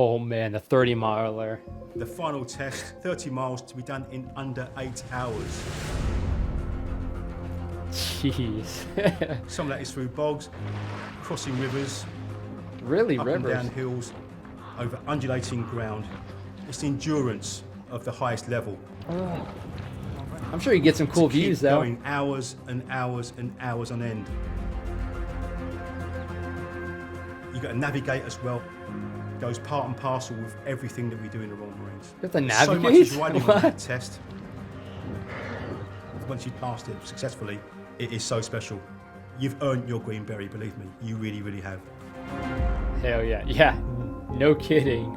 Oh man, the 30 miler. The final test, 30 miles to be done in under 8 hours. Jeez. Some of that is through bogs, crossing rivers, Really, up rivers? and down hills, over undulating ground. It's the endurance of the highest level. I'm sure you get some cool Keep views though. going hours and hours and hours on end. You've got to navigate as well. Goes part and parcel with everything that we do in the Royal Marines. You have to So much navigate? is riding on that test. Once you've passed it successfully, it is so special. You've earned your green beret, believe me. You really, really have. Hell yeah. Yeah, no kidding.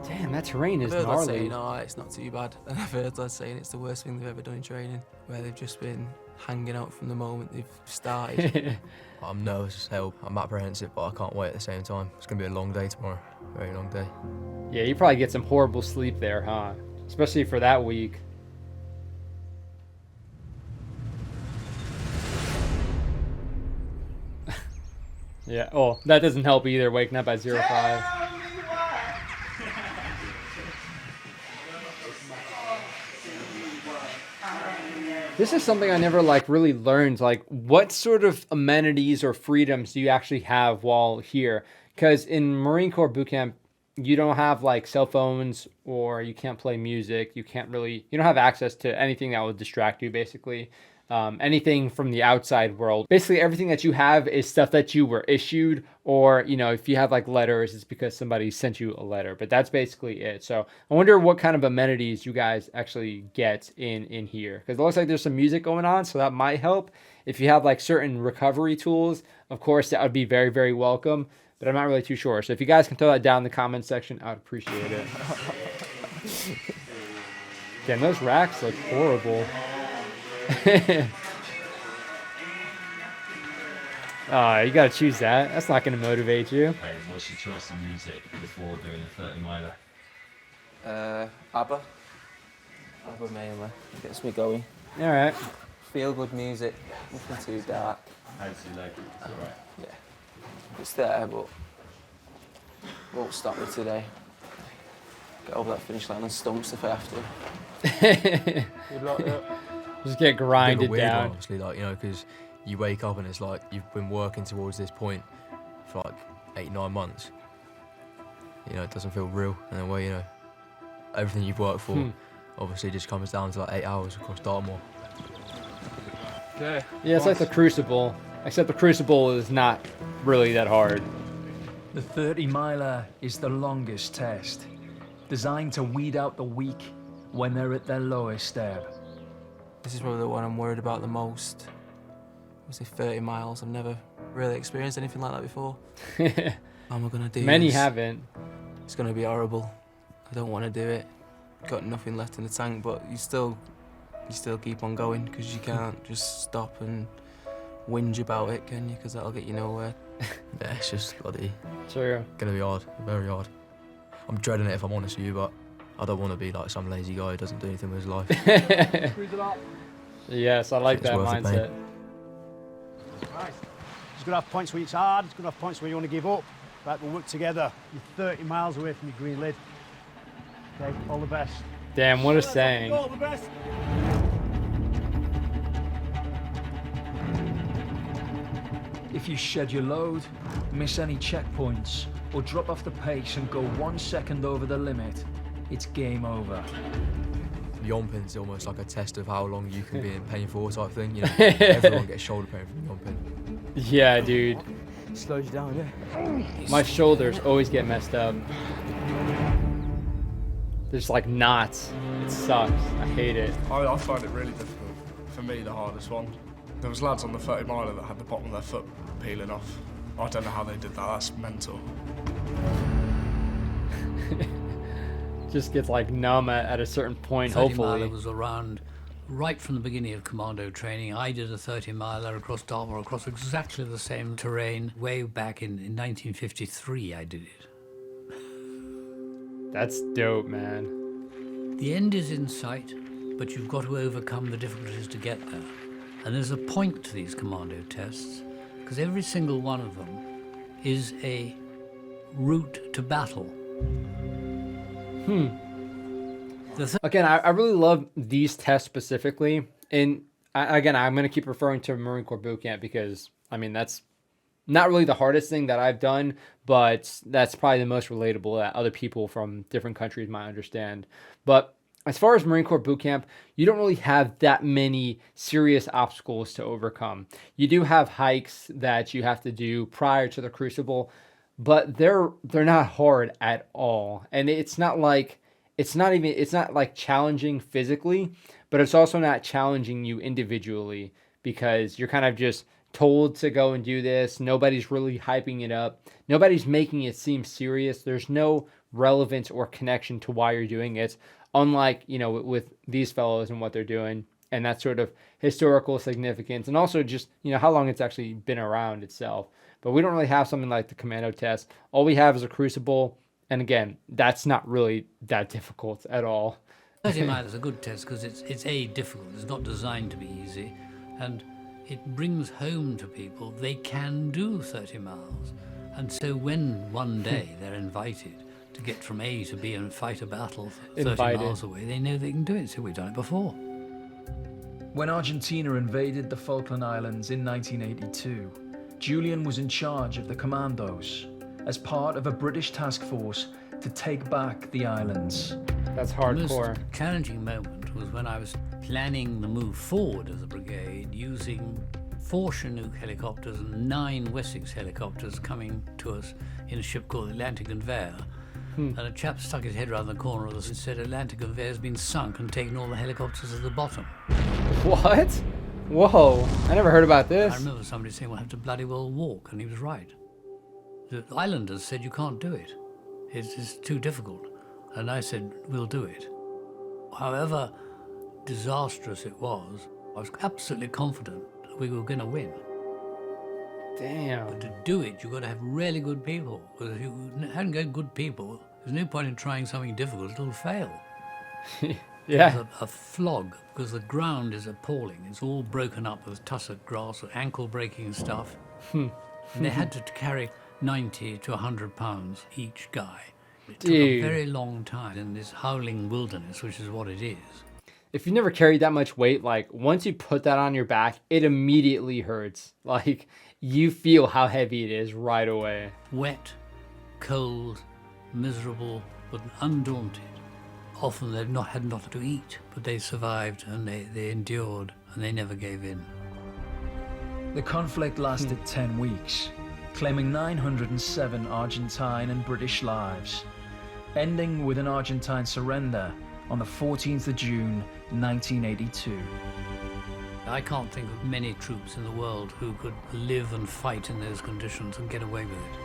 Damn, that terrain is I've heard lads gnarly. saying, oh, it's not too bad. And I've heard lads saying it's the worst thing they've ever done in training, where they've just been hanging out from the moment they've started. I'm nervous as hell. I'm apprehensive, but I can't wait at the same time. It's going to be a long day tomorrow. Very long day. Yeah, you probably get some horrible sleep there, huh? Especially for that week. Yeah, oh, that doesn't help either, waking up at 05. This is something I never really learned. Like, what sort of amenities or freedoms do you actually have while here? Because in Marine Corps boot camp, you don't have cell phones, or you can't play music. You don't have access to anything that will distract you, basically. Anything from the outside world. Basically, everything that you have is stuff that you were issued, or, if you have letters, it's because somebody sent you a letter. But that's basically it. So I wonder what kind of amenities you guys actually get in here. Because it looks like there's some music going on, so that might help. If you have certain recovery tools, of course, that would be very, very welcome. But I'm not really too sure. So if you guys can throw that down in the comment section, I would appreciate it. Damn, those racks look horrible. You gotta choose that. That's not gonna motivate you. Hey, what's your choice of music before doing a 30 miler? ABBA. ABBA mainly. Gets me going. All right. Feel good music. Nothing too dark. How do you like it? It's alright. Yeah. It's there, but won't stop me today. Get over that finish line and stumps if I have to. Good luck, yeah. Just get grinded Weird down. one, obviously, because you wake up and it's like you've been working towards this point for 8-9 months. It doesn't feel real in a way. Everything you've worked for obviously just comes down to 8 hours across Dartmoor. Okay. Yeah, it's like the Crucible, except the Crucible is not really that hard. The 30 miler is the longest test, designed to weed out the weak when they're at their lowest ebb. This is probably the one I'm worried about the most. Obviously 30 miles. I've never really experienced anything like that before. How am I gonna do Many this? haven't. It's gonna be horrible. I don't want to do it. Got nothing left in the tank, but you still keep on going, because you can't just stop and whinge about it, can you? Because that'll get you nowhere. Yeah, it's just bloody True. gonna be hard, very hard. I'm dreading it if I'm honest with you, but I don't want to be like some lazy guy who doesn't do anything with his life. Yes, I like It's that worth the mindset. pain. Right. There's going to have points where it's hard, there's going to have points where you want to give up. Right, we'll work together. You're 30 miles away from your green lid. Okay, all the best. Damn, what a saying. All the best. If you shed your load, miss any checkpoints, or drop off the pace and go 1 second over the limit, it's game over. Yomping's almost like a test of how long you can be in pain for type thing. Everyone gets shoulder pain from yomping. Yeah, dude. Slows you down, yeah. My shoulders always get messed up. There's knots. It sucks. I hate it. I find it really difficult. For me, the hardest one. There was lads on the 30 miler that had the bottom of their foot peeling off. I don't know how they did that. That's mental. Just gets numb at a certain point, 30 hopefully. miler was around right from the beginning of Commando training. I did a 30 miler across Dartmoor, across exactly the same terrain. Way back in 1953 I did it. That's dope, man. The end is in sight, but you've got to overcome the difficulties to get there. And there's a point to these Commando tests, because every single one of them is a route to battle. Again, I really love these tests specifically. And again, I'm going to keep referring to Marine Corps boot camp because, I mean, that's not really the hardest thing that I've done, but that's probably the most relatable that other people from different countries might understand. But as far as Marine Corps boot camp, you don't really have that many serious obstacles to overcome. You do have hikes that you have to do prior to the Crucible, but they're not hard at all. And it's not like challenging physically, but it's also not challenging you individually because you're kind of just told to go and do this. Nobody's really hyping it up. Nobody's making it seem serious. There's no relevance or connection to why you're doing it, unlike, you know, with these fellows and what they're doing and that sort of historical significance and also just, you know, how long it's actually been around itself. But we don't really have something like the Commando test. All we have is a Crucible. And again, that's not really that difficult at all. 30 miles is a good test because it's difficult. It's not designed to be easy. And it brings home to people they can do 30 miles. And so when one day they're invited to get from A to B and fight a battle 30 miles away, they know they can do it. So we've done it before. When Argentina invaded the Falkland Islands in 1982, Julian was in charge of the Commandos as part of a British task force to take back the islands. That's hardcore. The most challenging moment was when I was planning the move forward of the brigade using 4 Chinook helicopters and 9 Wessex helicopters coming to us in a ship called Atlantic Conveyor. And a chap stuck his head around the corner of us and said Atlantic Conveyor has been sunk and taken all the helicopters at the bottom. What? Whoa, I never heard about this. I remember somebody saying we'll have to bloody well walk, and he was right. The islanders said you can't do it. It's too difficult. And I said, we'll do it. However disastrous it was, I was absolutely confident that we were going to win. Damn. But to do it, you've got to have really good people. Because if you hadn't got good people, there's no point in trying something difficult, it'll fail. Yeah. There's a flog, because the ground is appalling. It's all broken up with tussock grass, ankle-breaking stuff. And they had to carry 90 to 100 pounds each guy. It took a very long time in this howling wilderness, which is what it is. If you never carried that much weight, like once you put that on your back, it immediately hurts. Like you feel how heavy it is right away. Wet, cold, miserable, but undaunted. Often they've had not to eat, but they survived and they endured and they never gave in. The conflict lasted 10 weeks, claiming 907 Argentine and British lives, ending with an Argentine surrender on the 14th of June, 1982. I can't think of many troops in the world who could live and fight in those conditions and get away with it.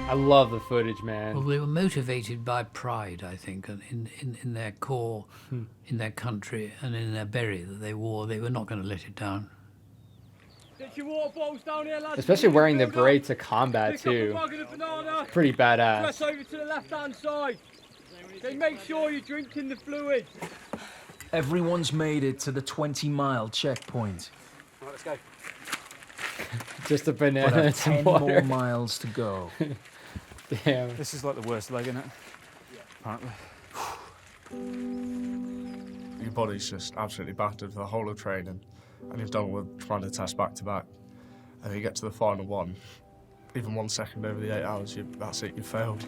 I love the footage, man. Well, they were motivated by pride, I think, in their core, in their country, and in their beret that they wore. They were not going to let it down. Especially wearing the beret to combat, too. Pretty badass. Press over to the left-hand side. Then make sure you're drinking the fluid. Everyone's made it to the 20-mile checkpoint. Right, let's go. Just a banana But and some 10 water. more miles to go. Damn. This is like the worst leg, isn't it? Apparently. Your body's just absolutely battered for the whole of training, and you've done all the Commando tests back to back, and then you get to the final one. Even 1 second over the 8 hours, that's it, you failed.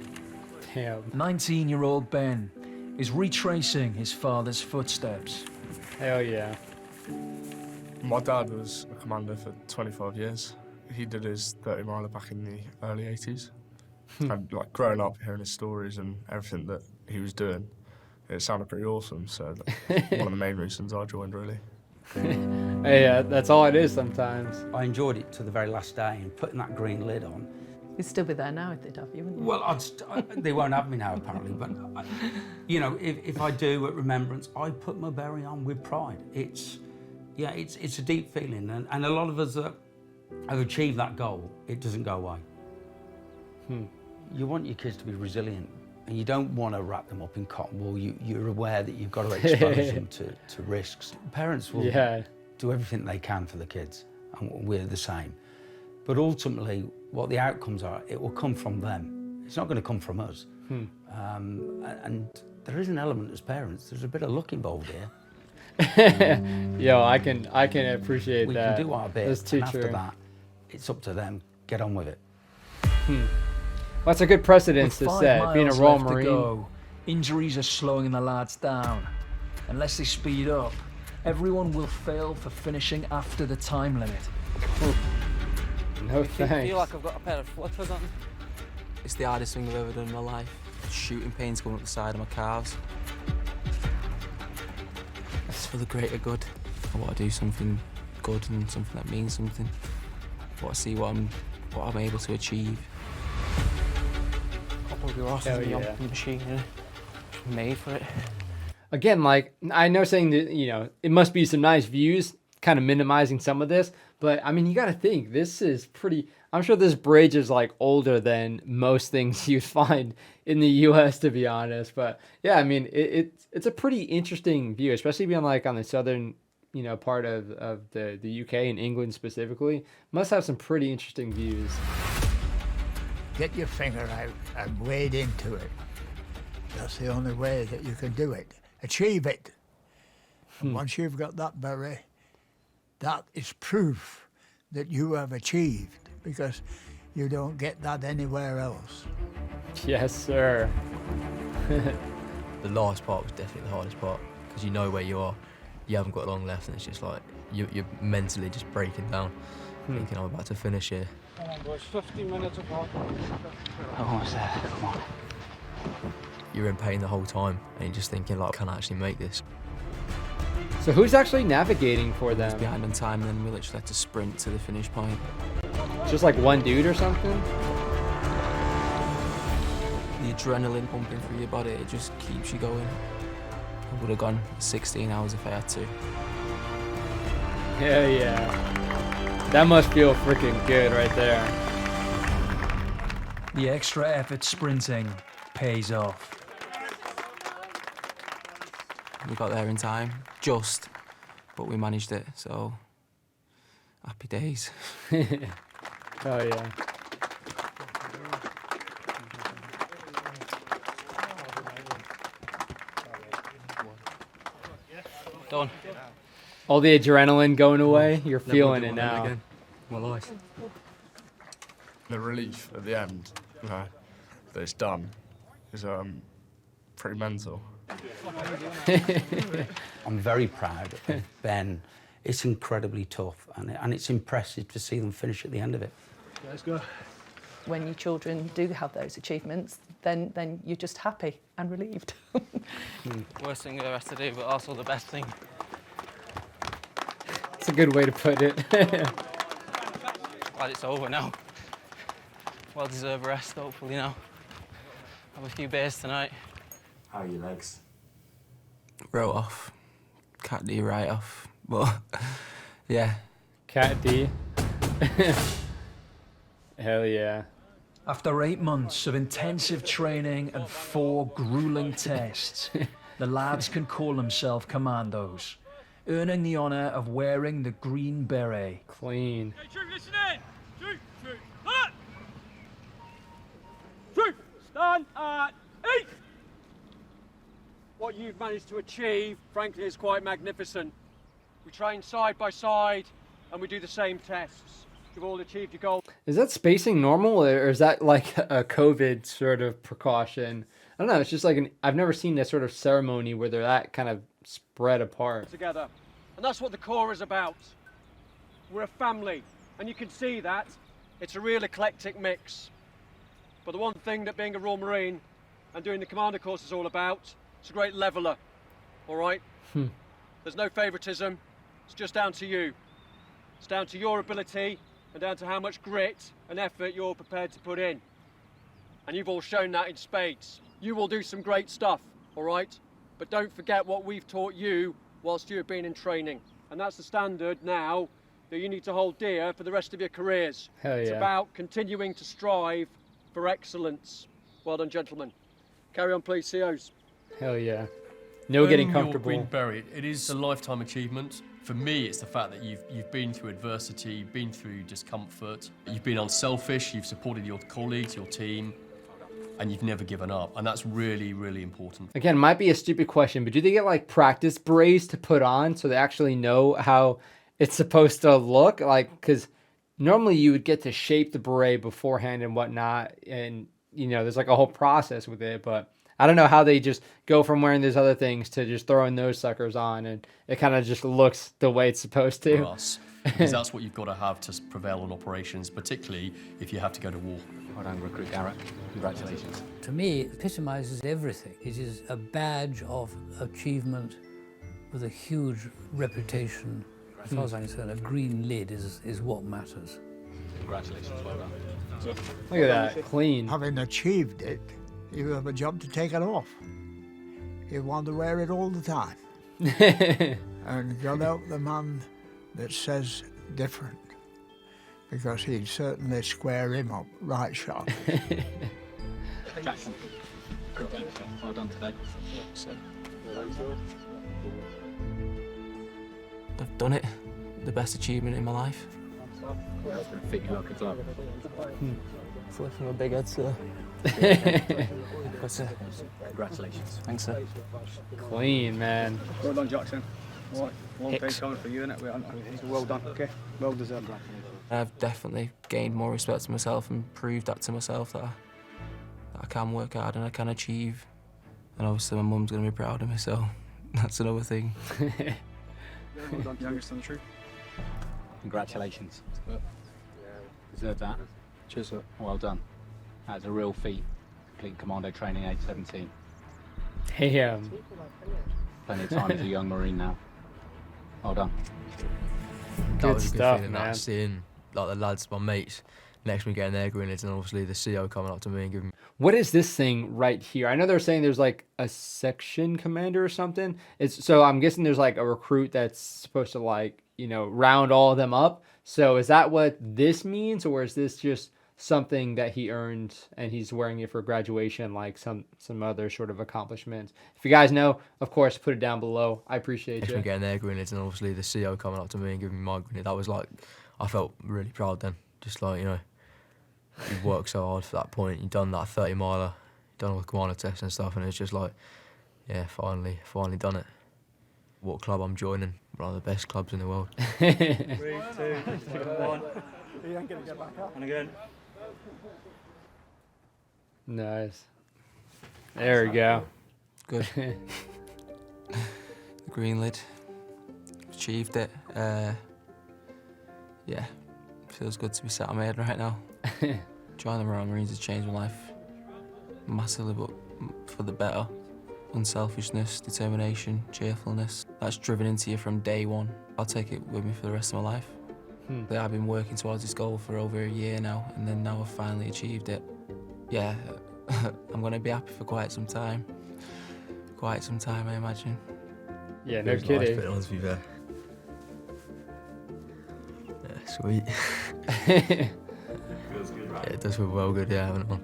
Damn. 19-year-old Ben is retracing his father's footsteps. Hell yeah. My dad was a commando for 25 years. He did his 30-miler back in the early 80s. And like growing up, hearing his stories and everything that he was doing, it sounded pretty awesome. So one of the main reasons I joined, really. Hey, that's all it is sometimes. I enjoyed it to the very last day, and putting that green lid on. You'd still be there now if they'd have you, wouldn't you? Well, they won't have me now, apparently, but, you know, if I do at Remembrance, I put my beret on with pride. It's a deep feeling, and a lot of us that have achieved that goal, it doesn't go away. You want your kids to be resilient, and you don't want to wrap them up in cotton wool. You're aware that you've got to expose them to risks. Parents will do everything they can for the kids, and we're the same. But ultimately, what the outcomes are, it will come from them. It's not going to come from us. And there is an element as parents. There's a bit of luck involved here. Yo, I can appreciate we that. We can do our bit, That's too and after true. that, it's up to them. Get on with it. Well, that's a good precedence to With 5 set, being a miles Royal left to Marine. go, injuries are slowing the lads down. Unless they speed up, everyone will fail for finishing after the time limit. No thanks. I feel like I've got a pair of flippers on. It's the hardest thing I've ever done in my life. Shooting pains going up the side of my calves. It's for the greater good. I want to do something good and something that means something. I want to see what I'm able to achieve. A couple of your horses in the machine, you know, made for it. Again, like, I know saying that, you know, it must be some nice views, kind of minimizing some of this, but I mean, you got to think, this is pretty, I'm sure this bridge is like older than most things you'd find in the US, to be honest. But yeah, I mean, it's a pretty interesting view, especially being like on the southern, you know, part of the UK and England specifically. Must have some pretty interesting views. Get your finger out and wade into it. That's the only way that you can do it. Achieve it. And once you've got that beret, that is proof that you have achieved, because you don't get that anywhere else. Yes, sir. The last part was definitely the hardest part, because you know where you are. You haven't got long left, and it's just like you're mentally just breaking down, thinking I'm about to finish here. Come on, boys, 15 minutes apart. Almost there, come on. You're in pain the whole time, and you're just thinking, like, can I actually make this? So who's actually navigating for them? Behind on time, and then we literally had to sprint to the finish point. Just like one dude or something? The adrenaline pumping through your body, it just keeps you going. I would have gone 16 hours if I had to. Hell yeah. That must feel freaking good right there. The extra effort sprinting pays off. We got there in time, just, but we managed it, so happy days. Oh yeah. Done. All the adrenaline going away, you're feeling it now. Again. My life. The relief at the end, that it's done, is pretty mental. I'm very proud of Ben. It's incredibly tough, and it's impressive to see them finish at the end of it. Let's go. When your children do have those achievements, then you're just happy and relieved. Worst thing there has to do, but also the best thing. It's a good way to put it. Glad it's over now. Well-deserved rest, hopefully now. Have a few beers tonight. How are your legs? Wrote off. Cat D right off. But, yeah. Cat D. Hell yeah. After 8 months of intensive training and 4 grueling tests, the lads can call themselves Commandos, earning the honour of wearing the green beret. Clean. Hey, Troop, listen in! Troop, look! Troop, stand at east! What you've managed to achieve, frankly, is quite magnificent. We train side by side, and we do the same tests. You've all achieved your goal. Is that spacing normal, or is that like a COVID sort of precaution? I don't know, it's just like I've never seen that sort of ceremony where they're that kind of spread apart. Together. And that's what the Corps is about. We're a family, and you can see that. It's a real eclectic mix. But the one thing that being a Royal Marine and doing the Commando course is all about, it's a great leveller, all right? There's no favouritism, it's just down to you. It's down to your ability and down to how much grit and effort you're prepared to put in. And you've all shown that in spades. You will do some great stuff, all right? But don't forget what we've taught you whilst you've been in training. And that's the standard now that you need to hold dear for the rest of your careers. Hell yeah. It's about continuing to strive for excellence. Well done, gentlemen. Carry on, please, COs. Hell yeah. No getting Earning comfortable. Your green beret, it is a lifetime achievement. For me, it's the fact that you've been through adversity, you've been through discomfort, you've been unselfish, you've supported your colleagues, your team, and you've never given up. And that's really, really important. Again, might be a stupid question, but do they get like practice berets to put on so they actually know how it's supposed to look? Like, because normally you would get to shape the beret beforehand and whatnot. And, you know, there's like a whole process with it, but I don't know how they just go from wearing those other things to just throwing those suckers on, and it kind of just looks the way it's supposed to. For us, because that's what you've got to have to prevail on operations, particularly if you have to go to war. Well done, Recruit Garrett. Congratulations. To me, it epitomises everything. It is a badge of achievement with a huge reputation. As far as I'm concerned, a green lid is what matters. Congratulations, well done. Look at that, clean. Having achieved it, you have a job to take it off. You want to wear it all the time. And God help the man that says different, because he'd certainly square him up right sharp. Jackson. Well done today. I've done it. The best achievement in my life. That's going to fit you like a glove. Flipping my big head, sir. Congratulations. Thanks, sir. Clean, man. Well done, Jackson. Long day coming for you, innit? Well done, okay? Well deserved. I've definitely gained more respect for myself and proved that to myself that I can work hard and I can achieve. And obviously my mum's going to be proud of me, so that's another thing. Well done, youngest on the tree. Congratulations. Deserve that. Cheers, sir. Well done. That's a real feat. Complete Commando training age 17. Damn. Plenty of time as a young Marine now. Well done. That was a good stuff, feeling, man. that, seeing like the lads, my mates, next to me getting their green lids, and obviously the CO coming up to me and giving me. What is this thing right here? I know they're saying there's like a section commander or something. So I'm guessing there's like a recruit that's supposed to like, you know, round all of them up. So is that what this means, or is this just something that he earned and he's wearing it for graduation, like some other sort of accomplishments? If you guys know, of course, put it down below. I appreciate Next you. to me getting their green lids, and obviously the CO coming up to me and giving me my green lid. That was like, I felt really proud then. Just like, you know, you've worked so hard for that point. You've done that 30 miler, you've done all the Commando tests and stuff, and it's just like, yeah, finally done it. What club I'm joining? One of the best clubs in the world. 3, 2, 1. You ain't gonna get back up. And again. Nice. There we go. Good. Green lid. Achieved it. Yeah, feels good to be sat on my head right now. Joining the Royal Marines has changed my life massively, but for the better. Unselfishness, determination, cheerfulness. That's driven into you from day one. I'll take it with me for the rest of my life. I've been working towards this goal for over a year now, and then now I've finally achieved it. Yeah, I'm going to be happy for quite some time. Quite some time, I imagine. Yeah, no It was kidding. Nice putting on, to be fair. Yeah, sweet. Feels good, right? Yeah, it does feel well good, yeah, having it on.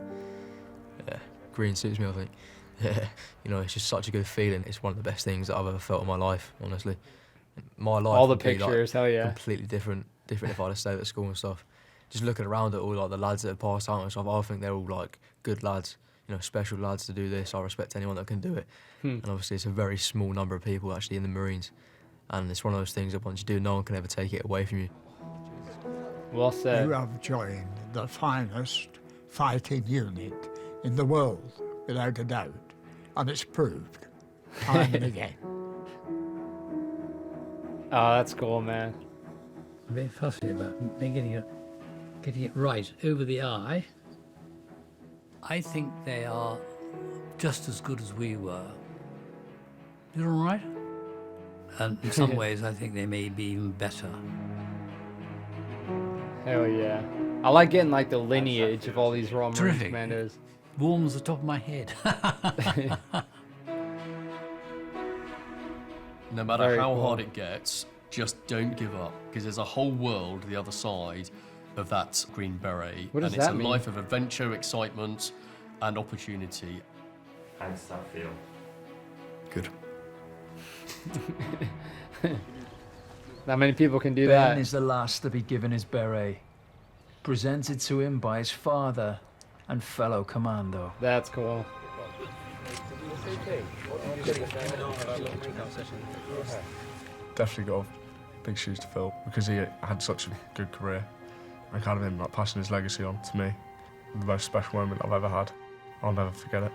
Yeah, green suits me, I think. Yeah, you know, it's just such a good feeling. It's one of the best things that I've ever felt in my life, honestly. My life All the would be, like, pictures, hell yeah. completely different if I'd have stayed at school and stuff. Just looking around at all like the lads that have passed out and stuff, I think they're all like good lads, you know, special lads to do this. I respect anyone that can do it. And obviously it's a very small number of people actually in the Marines. And it's one of those things that once you do, no one can ever take it away from you. Well said. You have joined the finest fighting unit in the world, without a doubt. And it's proved time and again. Oh, that's cool, man. I'm very fussy about getting it right over the eye. I think they are just as good as we were. Is it all right? And in some ways, I think they may be even better. Hell yeah. I like getting like the lineage of all these Royal Marine Terrific. commandos. Warms the top of my head. No matter Very how cool. hard it gets, just don't give up, because there's a whole world the other side of that green beret. What does and it's that a mean? life of adventure, excitement, and opportunity. How does that feel? Good. Not many people can do Ben that. is the last to be given his beret, presented to him by his father and fellow commando. That's cool. Definitely got big shoes to fill because he had such a good career. And kind of him like passing his legacy on to me. The most special moment I've ever had. I'll never forget it.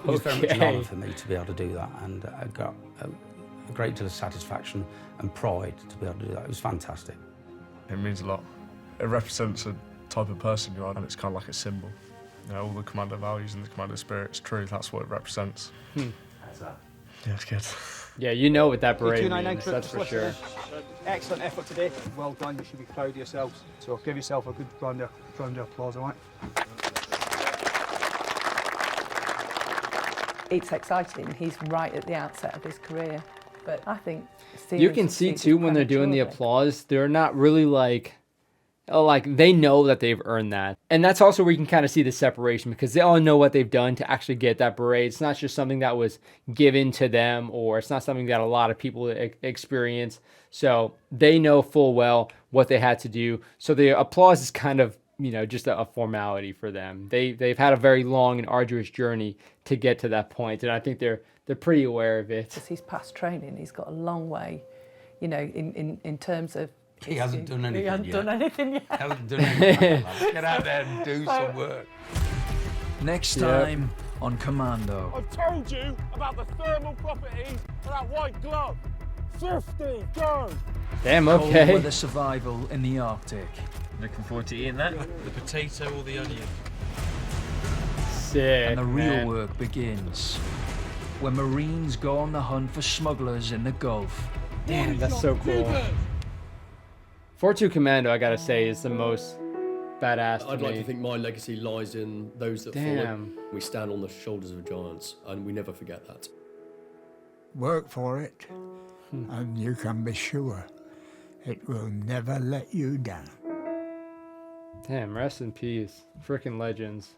It was very much an honour for me to be able to do that, and I got a great deal of satisfaction and pride to be able to do that. It was fantastic. It means a lot. It represents a type of person you are, and it's kind of like a symbol. You know, all the Commando values and the Commando spirit's true. That's what it represents. How's that? Yeah, it's good. Yeah, you know what that beret 299 means, trip that's to for sure. Switzerland. Excellent effort today. Well done. You should be proud of yourselves. So give yourself a good round of applause, all right? It's exciting. He's right at the outset of his career. But I think You can see too when they're doing the applause, they're not really like they know that they've earned that. And that's also where you can kind of see the separation because they all know what they've done to actually get that beret. It's not just something that was given to them, or it's not something that a lot of people experience. So they know full well what they had to do. So the applause is kind of, you know, just a formality for them. They've had a very long and arduous journey to get to that point, and I think they're pretty aware of it. He's past training. He's got a long way, you know, in terms of. He hasn't done anything He hasn't yet. done anything yet. Hasn't done anything yet. Get out there and do some work. Next time on Commando. I told you about the thermal properties of that white glove. 50, go! Damn, Cold okay. weather survival in the Arctic. Looking forward to eating that. The potato or the onion? Sick, And the real man. work begins when Marines go on the hunt for smugglers in the Gulf. Damn, that's so cool. 4-2 Commando, I gotta say, is the most badass to I'd me. like to think my legacy lies in those that Damn. follow. We stand on the shoulders of giants, and we never forget that. Work for it, and you can be sure it will never let you down. Damn, rest in peace. Freaking legends.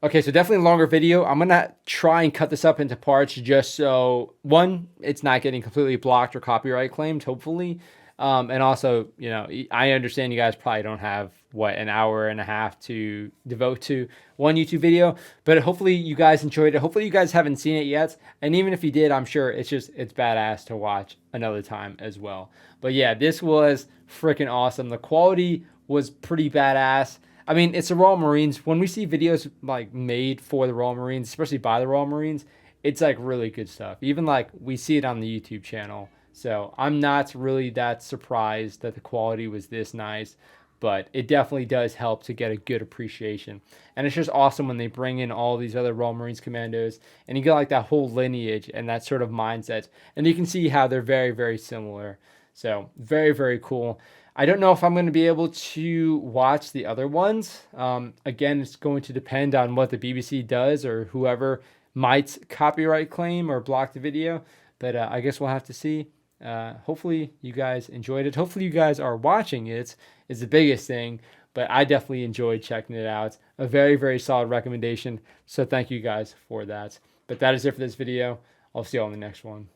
Okay, so definitely a longer video. I'm gonna try and cut this up into parts just so, one, it's not getting completely blocked or copyright claimed, hopefully. And also, you know, I understand you guys probably don't have, what, an hour and a half to devote to one YouTube video, but hopefully you guys enjoyed it. Hopefully you guys haven't seen it yet. And even if you did, I'm sure it's badass to watch another time as well. But yeah, this was freaking awesome. The quality was pretty badass. I mean, it's the Royal Marines. When we see videos like made for the Royal Marines, especially by the Royal Marines, it's like really good stuff. Even like we see it on the YouTube channel. So I'm not really that surprised that the quality was this nice, but it definitely does help to get a good appreciation. And it's just awesome when they bring in all these other Royal Marines commandos and you get like that whole lineage and that sort of mindset. And you can see how they're very, very similar. So very, very cool. I don't know if I'm going to be able to watch the other ones. Again, it's going to depend on what the BBC does or whoever might copyright claim or block the video. But I guess we'll have to see. Hopefully you guys enjoyed it. Hopefully you guys are watching it is the biggest thing. But I definitely enjoyed checking it out. A very, very solid recommendation. So thank you guys for that. But that is it for this video. I'll see you on the next one.